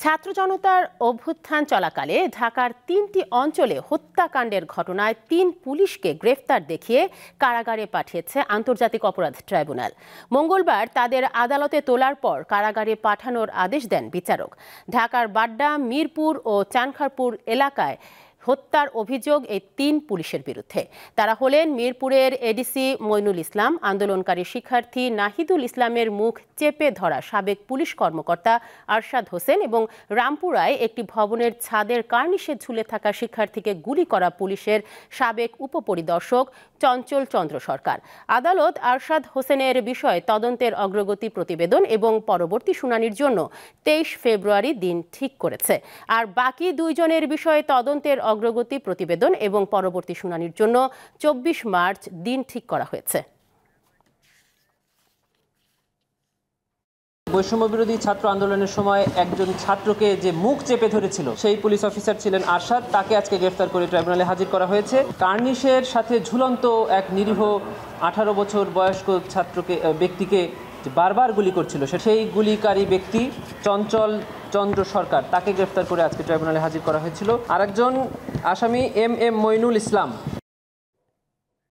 ছাত্র জনতার অভ্যুত্থান চলাকালে ঢাকার ৩টি অঞ্চলে হত্যাকাণ্ডের ঘটনায় ৩ পুলিশকে গ্রেফতার দেখিয়ে কারাগারে পাঠিয়েছে আন্তর্জাতিক অপরাধ ট্রাইব্যুনাল। মঙ্গলবার তাদের আদালতে তোলার পর কারাগারে পাঠানোর আদেশ দেন বিচারক। ঢাকার বাড্ডা, মিরপুর ও চানখারপুর এলাকায় হত্যার অভিযোগ এই ৩ পুলিশের বিরুদ্ধে। তারা হলেন মিরপুরের এডিসি মইনুল ইসলাম, আন্দোলনকারী শিক্ষার্থী নাহিদুল ইসলামের মুখ চেপে ধরা সাবেক পুলিশ কর্মকর্তা আরশাদ হোসেন এবং রামপুরায় একটি ভবনের ছাদের কার্নিশে ঝুলে থাকা শিক্ষার্থীকে গুলি করা পুলিশের সাবেক উপপরিদর্শক চঞ্চল চন্দ্র সরকার। আদালত আরশাদ হোসেনের বিষয়ে তদন্তের অগ্রগতি প্রতিবেদন এবং পরবর্তী শুনানির জন্য ২৩ ফেব্রুয়ারি দিন ঠিক করেছে। আর বাকি ২ জনের বিষয়ে তদন্তের অগ্রগতি প্রতিবেদন এবং পরবর্তী শুনানির জন্য ২৪ মার্চ দিন ঠিক করা হয়েছে। বৈষম্য বিরোধী ছাত্র আন্দোলনের সময় একজন ছাত্রকে যে মুখ চেপে ধরেছিল সেই পুলিশ অফিসার ছিলেন আরশাদ, তাকে আজকে গ্রেফতার করে ট্রাইব্যুনালে হাজির করা হয়েছে। কার্নিশের সাথে ঝুলন্ত এক নিরীহ 18 বছর বয়স্ক ব্যক্তিকে বারবার গুলি করছিল, সেই গুলিকারী ব্যক্তি চঞ্চল চন্দ্র সরকার, তাকে গ্রেফতার করে আজকে ট্রাইব্যুনালে হাজির করা হয়েছিল। আরেকজন আসামি এম মইনুল ইসলাম,